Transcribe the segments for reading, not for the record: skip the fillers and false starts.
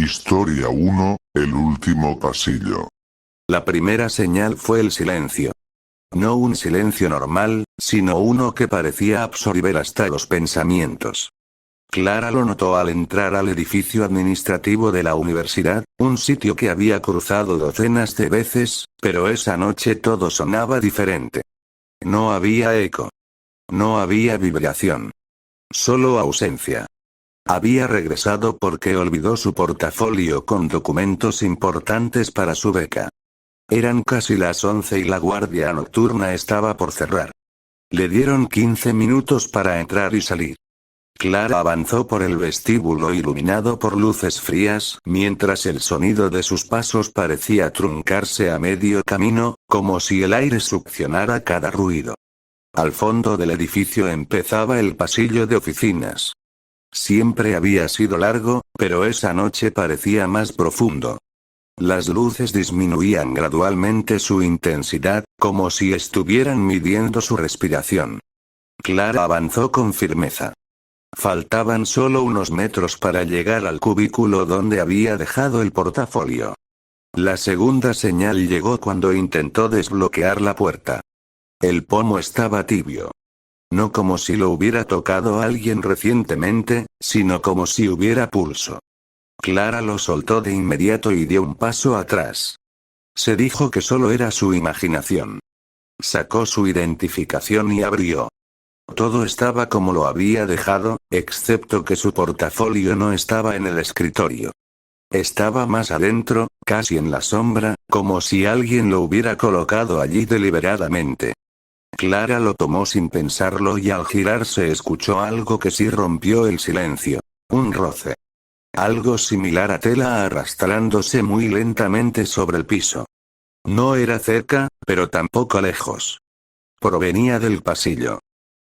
Historia 1, el último pasillo. La primera señal fue el silencio. No un silencio normal, sino uno que parecía absorber hasta los pensamientos. Clara lo notó al entrar al edificio administrativo de la universidad, un sitio que había cruzado docenas de veces, pero esa noche todo sonaba diferente. No había eco. No había vibración. Solo ausencia. Había regresado porque olvidó su portafolio con documentos importantes para su beca. Eran casi las 11 y la guardia nocturna estaba por cerrar. Le dieron 15 minutos para entrar y salir. Clara avanzó por el vestíbulo iluminado por luces frías, mientras el sonido de sus pasos parecía truncarse a medio camino, como si el aire succionara cada ruido. Al fondo del edificio empezaba el pasillo de oficinas. Siempre había sido largo, pero esa noche parecía más profundo. Las luces disminuían gradualmente su intensidad, como si estuvieran midiendo su respiración. Clara avanzó con firmeza. Faltaban solo unos metros para llegar al cubículo donde había dejado el portafolio. La segunda señal llegó cuando intentó desbloquear la puerta. El pomo estaba tibio. No como si lo hubiera tocado alguien recientemente, sino como si hubiera pulso. Clara lo soltó de inmediato y dio un paso atrás. Se dijo que solo era su imaginación. Sacó su identificación y abrió. Todo estaba como lo había dejado, excepto que su portafolio no estaba en el escritorio. Estaba más adentro, casi en la sombra, como si alguien lo hubiera colocado allí deliberadamente. Clara lo tomó sin pensarlo y al girarse escuchó algo que sí rompió el silencio. Un roce. Algo similar a tela arrastrándose muy lentamente sobre el piso. No era cerca, pero tampoco lejos. Provenía del pasillo.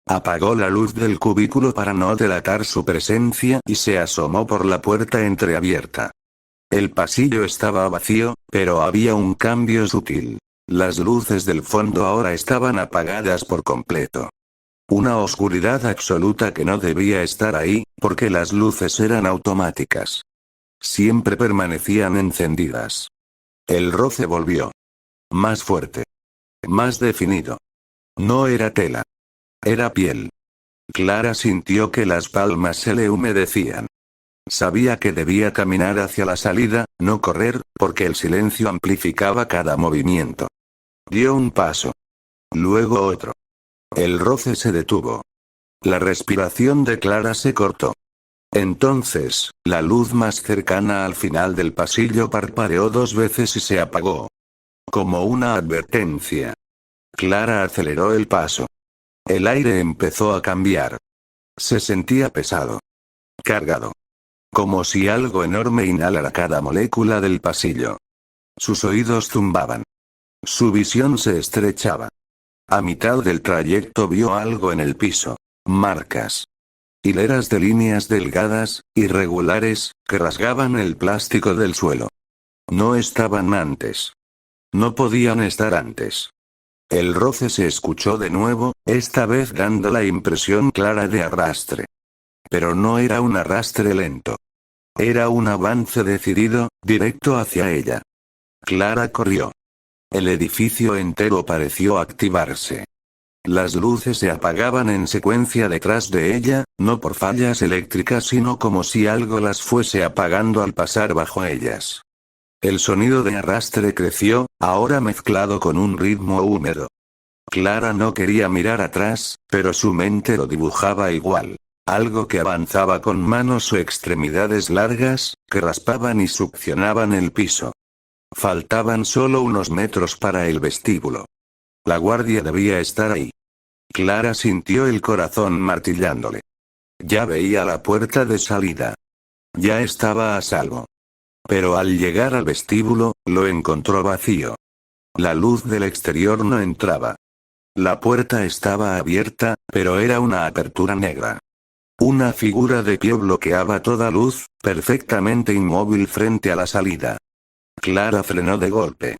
Apagó la luz del cubículo para no delatar su presencia y se asomó por la puerta entreabierta. El pasillo estaba vacío, pero había un cambio sutil. Las luces del fondo ahora estaban apagadas por completo. Una oscuridad absoluta que no debía estar ahí, porque las luces eran automáticas. Siempre permanecían encendidas. El roce volvió. Más fuerte. Más definido. No era tela. Era piel. Clara sintió que las palmas se le humedecían. Sabía que debía caminar hacia la salida, no correr, porque el silencio amplificaba cada movimiento. Dio un paso. Luego otro. El roce se detuvo. La respiración de Clara se cortó. Entonces, la luz más cercana al final del pasillo parpadeó 2 veces y se apagó. Como una advertencia. Clara aceleró el paso. El aire empezó a cambiar. Se sentía pesado. Cargado. Como si algo enorme inhalara cada molécula del pasillo. Sus oídos zumbaban. Su visión se estrechaba. A mitad del trayecto vio algo en el piso. Marcas. Hileras de líneas delgadas, irregulares, que rasgaban el plástico del suelo. No estaban antes. No podían estar antes. El roce se escuchó de nuevo, esta vez dando la impresión clara de arrastre. Pero no era un arrastre lento. Era un avance decidido, directo hacia ella. Clara corrió. El edificio entero pareció activarse. Las luces se apagaban en secuencia detrás de ella, no por fallas eléctricas sino como si algo las fuese apagando al pasar bajo ellas. El sonido de arrastre creció, ahora mezclado con un ritmo húmedo. Clara no quería mirar atrás, pero su mente lo dibujaba igual. Algo que avanzaba con manos o extremidades largas, que raspaban y succionaban el piso. Faltaban solo unos metros para el vestíbulo. La guardia debía estar ahí. Clara sintió el corazón martillándole. Ya veía la puerta de salida. Ya estaba a salvo. Pero al llegar al vestíbulo, lo encontró vacío. La luz del exterior no entraba. La puerta estaba abierta, pero era una apertura negra. Una figura de pie bloqueaba toda luz, perfectamente inmóvil frente a la salida. Clara frenó de golpe.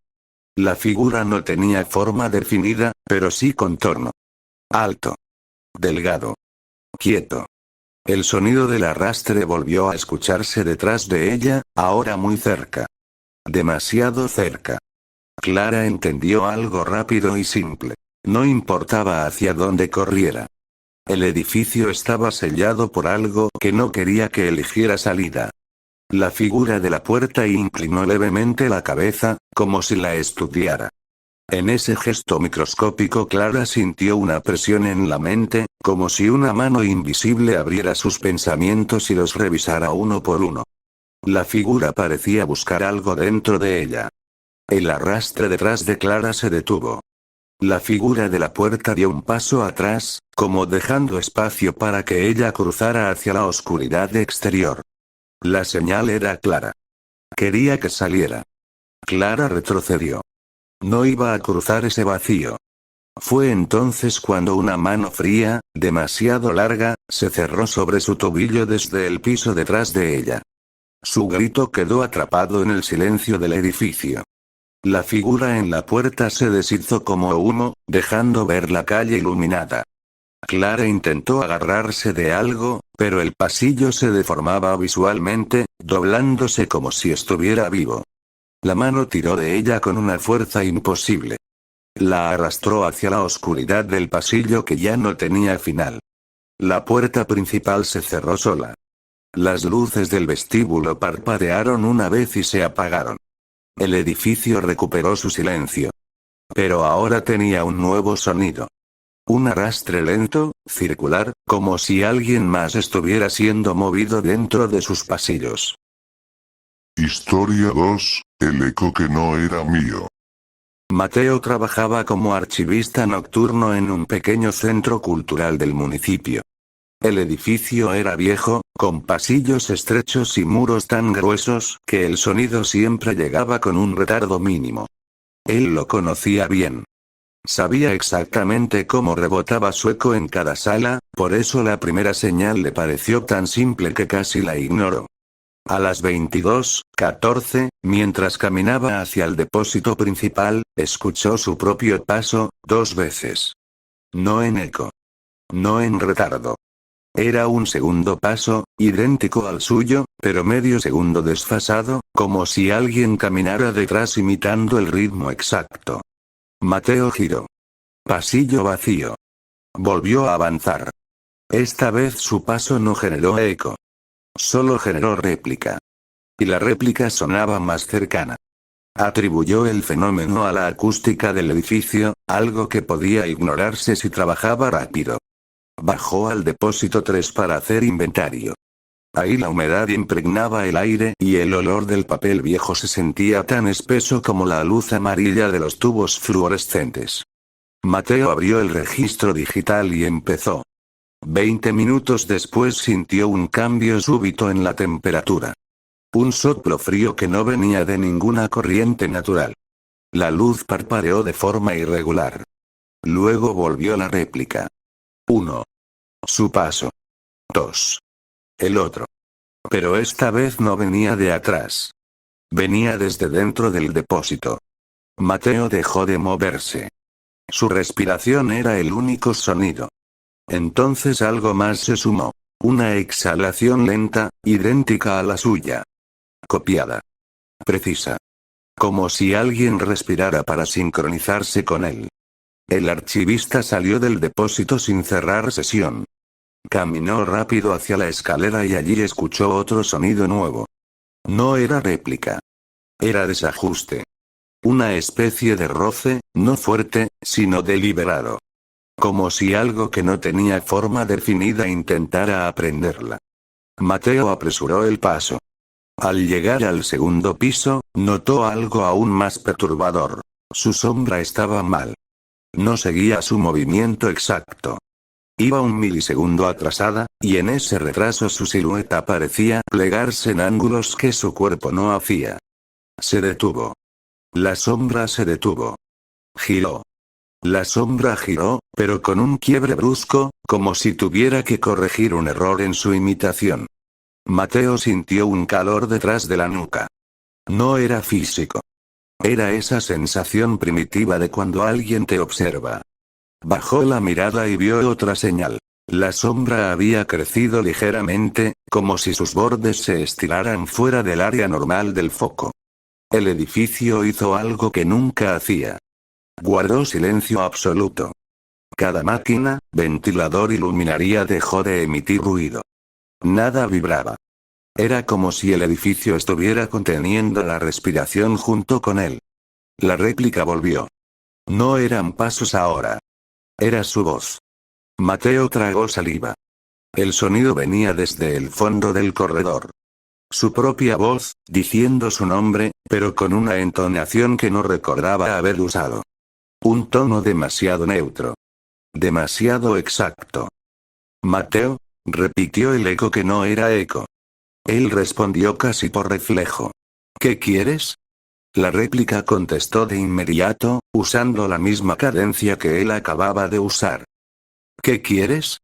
La figura no tenía forma definida, pero sí contorno. Alto. Delgado. Quieto. El sonido del arrastre volvió a escucharse detrás de ella, ahora muy cerca. Demasiado cerca. Clara entendió algo rápido y simple. No importaba hacia dónde corriera. El edificio estaba sellado por algo que no quería que eligiera salida. La figura de la puerta inclinó levemente la cabeza, como si la estudiara. En ese gesto microscópico Clara sintió una presión en la mente, como si una mano invisible abriera sus pensamientos y los revisara uno por uno. La figura parecía buscar algo dentro de ella. El arrastre detrás de Clara se detuvo. La figura de la puerta dio un paso atrás, como dejando espacio para que ella cruzara hacia la oscuridad exterior. La señal era clara. Quería que saliera. Clara retrocedió. No iba a cruzar ese vacío. Fue entonces cuando una mano fría, demasiado larga, se cerró sobre su tobillo desde el piso detrás de ella. Su grito quedó atrapado en el silencio del edificio. La figura en la puerta se deshizo como humo, dejando ver la calle iluminada. Clara intentó agarrarse de algo, pero el pasillo se deformaba visualmente, doblándose como si estuviera vivo. La mano tiró de ella con una fuerza imposible. La arrastró hacia la oscuridad del pasillo que ya no tenía final. La puerta principal se cerró sola. Las luces del vestíbulo parpadearon una vez y se apagaron. El edificio recuperó su silencio. Pero ahora tenía un nuevo sonido. Un arrastre lento, circular, como si alguien más estuviera siendo movido dentro de sus pasillos. Historia 2, el eco que no era mío. Mateo trabajaba como archivista nocturno en un pequeño centro cultural del municipio. El edificio era viejo, con pasillos estrechos y muros tan gruesos que el sonido siempre llegaba con un retardo mínimo. Él lo conocía bien. Sabía exactamente cómo rebotaba su eco en cada sala, por eso la primera señal le pareció tan simple que casi la ignoró. A las 22:14, mientras caminaba hacia el depósito principal, escuchó su propio paso, 2 veces. No en eco. No en retardo. Era un segundo paso, idéntico al suyo, pero medio segundo desfasado, como si alguien caminara detrás imitando el ritmo exacto. Mateo giró. Pasillo vacío. Volvió a avanzar. Esta vez su paso no generó eco. Solo generó réplica. Y la réplica sonaba más cercana. Atribuyó el fenómeno a la acústica del edificio, algo que podía ignorarse si trabajaba rápido. Bajó al depósito 3 para hacer inventario. Ahí la humedad impregnaba el aire y el olor del papel viejo se sentía tan espeso como la luz amarilla de los tubos fluorescentes. Mateo abrió el registro digital y empezó. 20 minutos después sintió un cambio súbito en la temperatura. Un soplo frío que no venía de ninguna corriente natural. La luz parpadeó de forma irregular. Luego volvió la réplica. 1. Su paso. 2. El otro. Pero esta vez no venía de atrás. Venía desde dentro del depósito. Mateo dejó de moverse. Su respiración era el único sonido. Entonces algo más se sumó. Una exhalación lenta, idéntica a la suya. Copiada. Precisa. Como si alguien respirara para sincronizarse con él. El archivista salió del depósito sin cerrar sesión. Caminó rápido hacia la escalera y allí escuchó otro sonido nuevo. No era réplica. Era desajuste. Una especie de roce, no fuerte, sino deliberado. Como si algo que no tenía forma definida intentara aprenderla. Mateo apresuró el paso. Al llegar al segundo piso, notó algo aún más perturbador. Su sombra estaba mal. No seguía su movimiento exacto. Iba un milisegundo atrasada, y en ese retraso su silueta parecía plegarse en ángulos que su cuerpo no hacía. Se detuvo. La sombra se detuvo. Giró. La sombra giró, pero con un quiebre brusco, como si tuviera que corregir un error en su imitación. Mateo sintió un calor detrás de la nuca. No era físico. Era esa sensación primitiva de cuando alguien te observa. Bajó la mirada y vio otra señal. La sombra había crecido ligeramente, como si sus bordes se estiraran fuera del área normal del foco. El edificio hizo algo que nunca hacía. Guardó silencio absoluto. Cada máquina, ventilador y luminaria dejó de emitir ruido. Nada vibraba. Era como si el edificio estuviera conteniendo la respiración junto con él. La réplica volvió. No eran pasos ahora. Era su voz. Mateo tragó saliva. El sonido venía desde el fondo del corredor. Su propia voz, diciendo su nombre, pero con una entonación que no recordaba haber usado. Un tono demasiado neutro. Demasiado exacto. Mateo, repitió el eco que no era eco. Él respondió casi por reflejo. ¿Qué quieres? La réplica contestó de inmediato, usando la misma cadencia que él acababa de usar. ¿Qué quieres?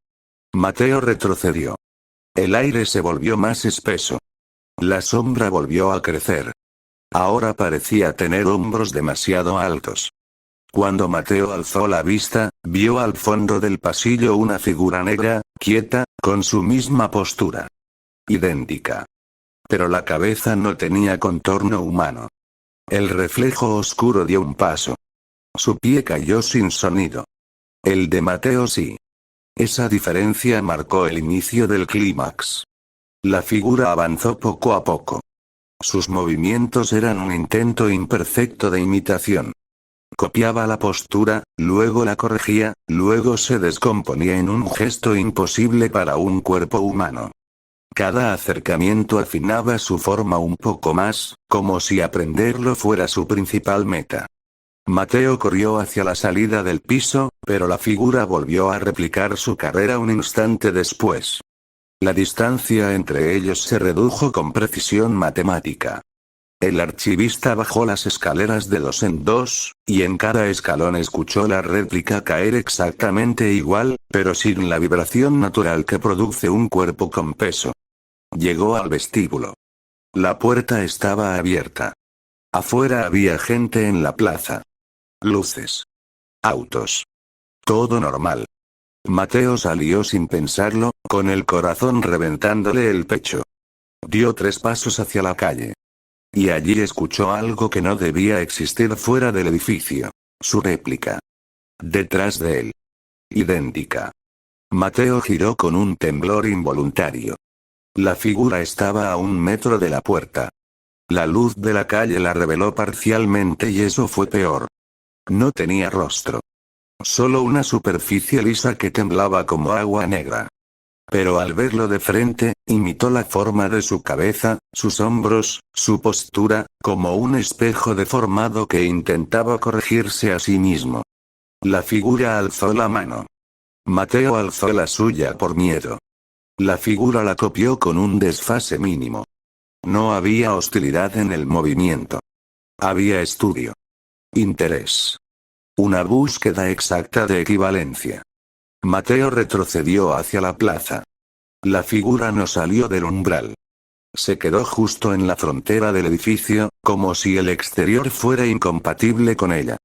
Mateo retrocedió. El aire se volvió más espeso. La sombra volvió a crecer. Ahora parecía tener hombros demasiado altos. Cuando Mateo alzó la vista, vio al fondo del pasillo una figura negra, quieta, con su misma postura. Idéntica. Pero la cabeza no tenía contorno humano. El reflejo oscuro dio un paso. Su pie cayó sin sonido. El de Mateo sí. Esa diferencia marcó el inicio del clímax. La figura avanzó poco a poco. Sus movimientos eran un intento imperfecto de imitación. Copiaba la postura, luego la corregía, luego se descomponía en un gesto imposible para un cuerpo humano. Cada acercamiento afinaba su forma un poco más, como si aprenderlo fuera su principal meta. Mateo corrió hacia la salida del piso, pero la figura volvió a replicar su carrera un instante después. La distancia entre ellos se redujo con precisión matemática. El archivista bajó las escaleras de 2 en 2, y en cada escalón escuchó la réplica caer exactamente igual, pero sin la vibración natural que produce un cuerpo con peso. Llegó al vestíbulo. La puerta estaba abierta. Afuera había gente en la plaza. Luces. Autos. Todo normal. Mateo salió sin pensarlo, con el corazón reventándole el pecho. Dio 3 pasos hacia la calle. Y allí escuchó algo que no debía existir fuera del edificio. Su réplica. Detrás de él. Idéntica. Mateo giró con un temblor involuntario. La figura estaba a 1 metro de la puerta. La luz de la calle la reveló parcialmente y eso fue peor. No tenía rostro. Solo una superficie lisa que temblaba como agua negra. Pero al verlo de frente, imitó la forma de su cabeza, sus hombros, su postura, como un espejo deformado que intentaba corregirse a sí mismo. La figura alzó la mano. Mateo alzó la suya por miedo. La figura la copió con un desfase mínimo. No había hostilidad en el movimiento. Había estudio. Interés. Una búsqueda exacta de equivalencia. Mateo retrocedió hacia la plaza. La figura no salió del umbral. Se quedó justo en la frontera del edificio, como si el exterior fuera incompatible con ella.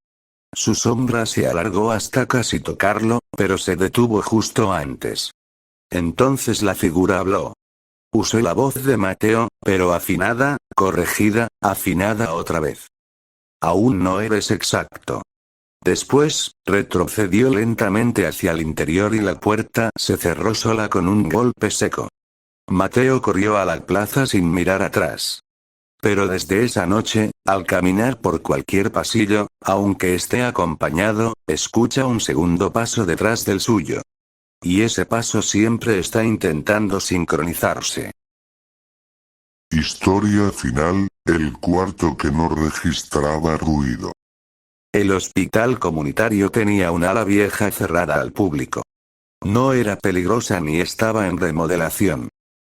Su sombra se alargó hasta casi tocarlo, pero se detuvo justo antes. Entonces la figura habló. Usé la voz de Mateo, pero afinada, corregida, afinada otra vez. Aún no eres exacto. Después, retrocedió lentamente hacia el interior y la puerta se cerró sola con un golpe seco. Mateo corrió a la plaza sin mirar atrás. Pero desde esa noche, al caminar por cualquier pasillo, aunque esté acompañado, escucha un segundo paso detrás del suyo. Y ese paso siempre está intentando sincronizarse. Historia final, el cuarto que no registraba ruido. El hospital comunitario tenía un ala vieja cerrada al público. No era peligrosa ni estaba en remodelación.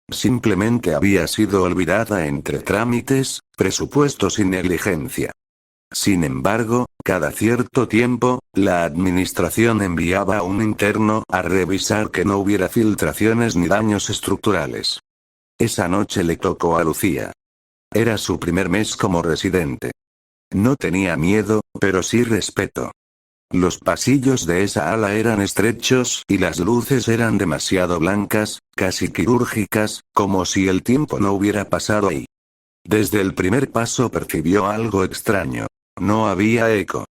Simplemente había sido olvidada entre trámites, presupuestos y negligencia. Sin embargo, cada cierto tiempo, la administración enviaba a un interno a revisar que no hubiera filtraciones ni daños estructurales. Esa noche le tocó a Lucía. Era su primer mes como residente. No tenía miedo, pero sí respeto. Los pasillos de esa ala eran estrechos y las luces eran demasiado blancas, casi quirúrgicas, como si el tiempo no hubiera pasado ahí. Desde el primer paso percibió algo extraño. No había eco.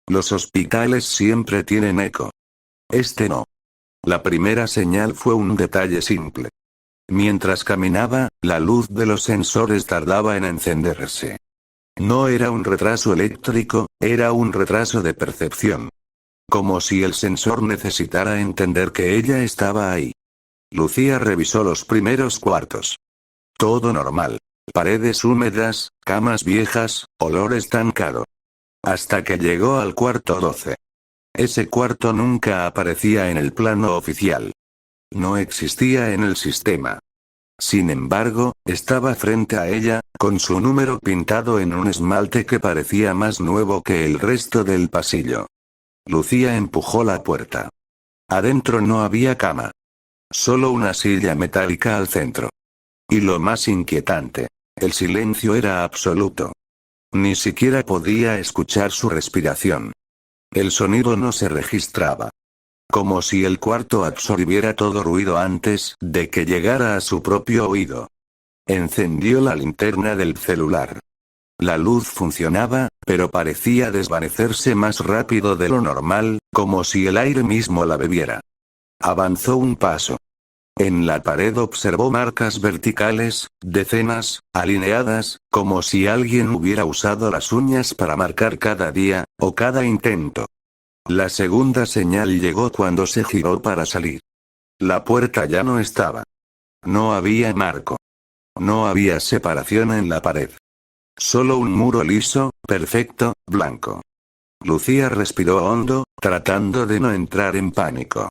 Los hospitales siempre tienen eco. Este no. La primera señal fue un detalle simple. Mientras caminaba, la luz de los sensores tardaba en encenderse. No era un retraso eléctrico, era un retraso de percepción. Como si el sensor necesitara entender que ella estaba ahí. Lucía revisó los primeros cuartos. Todo normal. Paredes húmedas, camas viejas, olor estancado. Hasta que llegó al cuarto 12. Ese cuarto nunca aparecía en el plano oficial. No existía en el sistema. Sin embargo, estaba frente a ella, con su número pintado en un esmalte que parecía más nuevo que el resto del pasillo. Lucía empujó la puerta. Adentro no había cama. Solo una silla metálica al centro. Y lo más inquietante, el silencio era absoluto. Ni siquiera podía escuchar su respiración. El sonido no se registraba. Como si el cuarto absorbiera todo ruido antes de que llegara a su propio oído. Encendió la linterna del celular. La luz funcionaba, pero parecía desvanecerse más rápido de lo normal, como si el aire mismo la bebiera. Avanzó un paso. En la pared observó marcas verticales, decenas, alineadas, como si alguien hubiera usado las uñas para marcar cada día, o cada intento. La segunda señal llegó cuando se giró para salir. La puerta ya no estaba. No había marco. No había separación en la pared. Solo un muro liso, perfecto, blanco. Lucía respiró hondo, tratando de no entrar en pánico.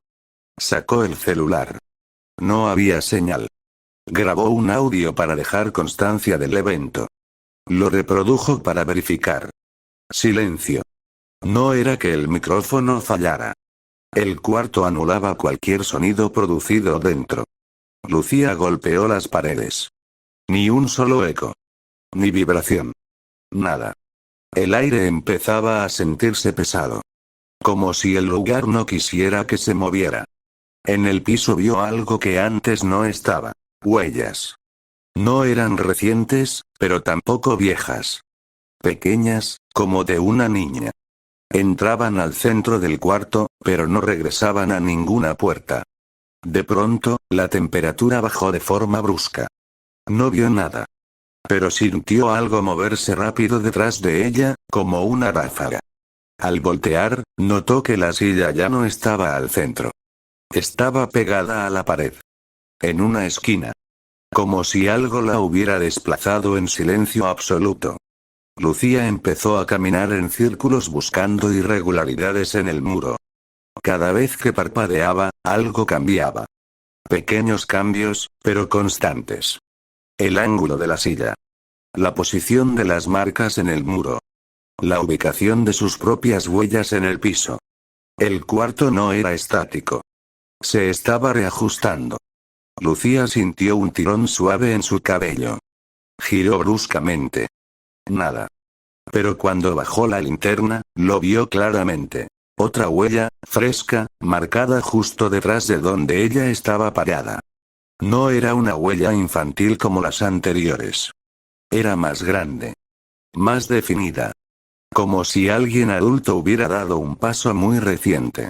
Sacó el celular. No había señal. Grabó un audio para dejar constancia del evento. Lo reprodujo para verificar. Silencio. No era que el micrófono fallara. El cuarto anulaba cualquier sonido producido dentro. Lucía golpeó las paredes. Ni un solo eco. Ni vibración. Nada. El aire empezaba a sentirse pesado. Como si el lugar no quisiera que se moviera. En el piso vio algo que antes no estaba. Huellas. No eran recientes, pero tampoco viejas. Pequeñas, como de una niña. Entraban al centro del cuarto, pero no regresaban a ninguna puerta. De pronto, la temperatura bajó de forma brusca. No vio nada. Pero sintió algo moverse rápido detrás de ella, como una ráfaga. Al voltear, notó que la silla ya no estaba al centro. Estaba pegada a la pared. En una esquina. Como si algo la hubiera desplazado en silencio absoluto. Lucía empezó a caminar en círculos buscando irregularidades en el muro. Cada vez que parpadeaba, algo cambiaba. Pequeños cambios, pero constantes. El ángulo de la silla. La posición de las marcas en el muro. La ubicación de sus propias huellas en el piso. El cuarto no era estático. Se estaba reajustando. Lucía sintió un tirón suave en su cabello. Giró bruscamente. Nada. Pero cuando bajó la linterna, lo vio claramente. Otra huella, fresca, marcada justo detrás de donde ella estaba parada. No era una huella infantil como las anteriores. Era más grande. Más definida. Como si alguien adulto hubiera dado un paso muy reciente.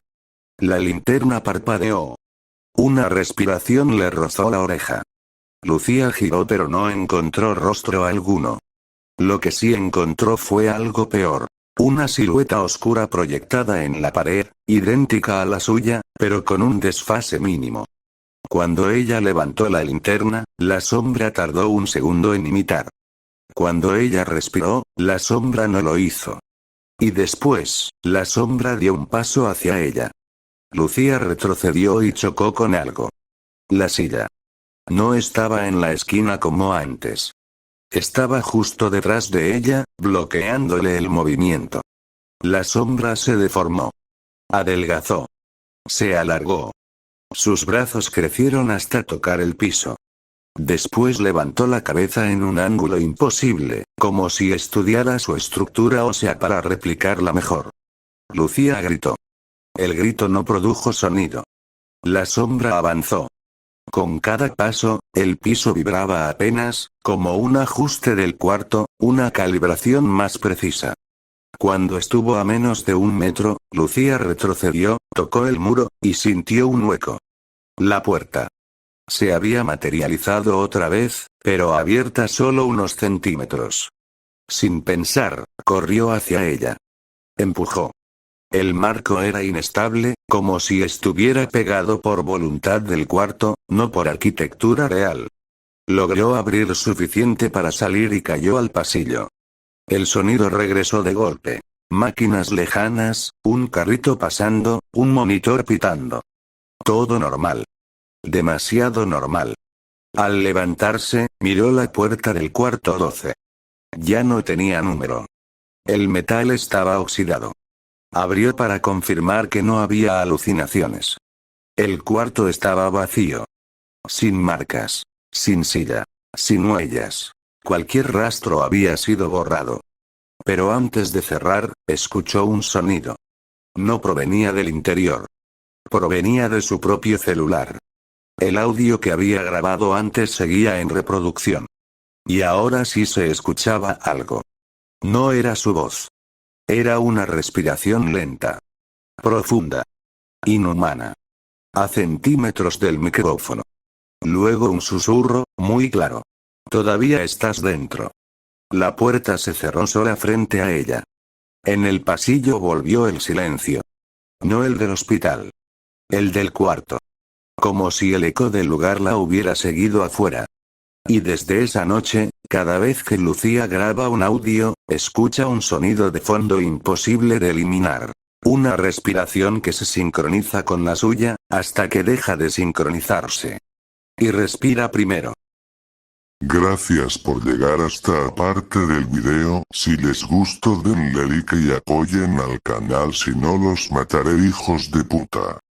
La linterna parpadeó. Una respiración le rozó la oreja. Lucía giró pero no encontró rostro alguno. Lo que sí encontró fue algo peor. Una silueta oscura proyectada en la pared, idéntica a la suya, pero con un desfase mínimo. Cuando ella levantó la linterna, la sombra tardó un segundo en imitar. Cuando ella respiró, la sombra no lo hizo. Y después, la sombra dio un paso hacia ella. Lucía retrocedió y chocó con algo. La silla. No estaba en la esquina como antes. Estaba justo detrás de ella, bloqueándole el movimiento. La sombra se deformó. Adelgazó. Se alargó. Sus brazos crecieron hasta tocar el piso. Después levantó la cabeza en un ángulo imposible, como si estudiara su estructura ósea para replicarla mejor. Lucía gritó. El grito no produjo sonido. La sombra avanzó. Con cada paso, el piso vibraba apenas, como un ajuste del cuarto, una calibración más precisa. Cuando estuvo a menos de 1 metro, Lucía retrocedió, tocó el muro, y sintió un hueco. La puerta. Se había materializado otra vez, pero abierta solo unos centímetros. Sin pensar, corrió hacia ella. Empujó. El marco era inestable, como si estuviera pegado por voluntad del cuarto, no por arquitectura real. Logró abrir suficiente para salir y cayó al pasillo. El sonido regresó de golpe. Máquinas lejanas, un carrito pasando, un monitor pitando. Todo normal. Demasiado normal. Al levantarse, miró la puerta del cuarto 12. Ya no tenía número. El metal estaba oxidado. Abrió para confirmar que no había alucinaciones. El cuarto estaba vacío. Sin marcas. Sin silla. Sin huellas. Cualquier rastro había sido borrado. Pero antes de cerrar, escuchó un sonido. No provenía del interior. Provenía de su propio celular. El audio que había grabado antes seguía en reproducción. Y ahora sí se escuchaba algo. No era su voz. Era una respiración lenta. Profunda. Inhumana. A centímetros del micrófono. Luego un susurro, muy claro. Todavía estás dentro. La puerta se cerró sola frente a ella. En el pasillo volvió el silencio. No el del hospital. El del cuarto. Como si el eco del lugar la hubiera seguido afuera. Y desde esa noche, cada vez que Lucía graba un audio, escucha un sonido de fondo imposible de eliminar. Una respiración que se sincroniza con la suya, hasta que deja de sincronizarse. Y respira primero. Gracias por llegar hasta esta parte del video. Si les gustó denle like y apoyen al canal, si no los mataré, hijos de puta.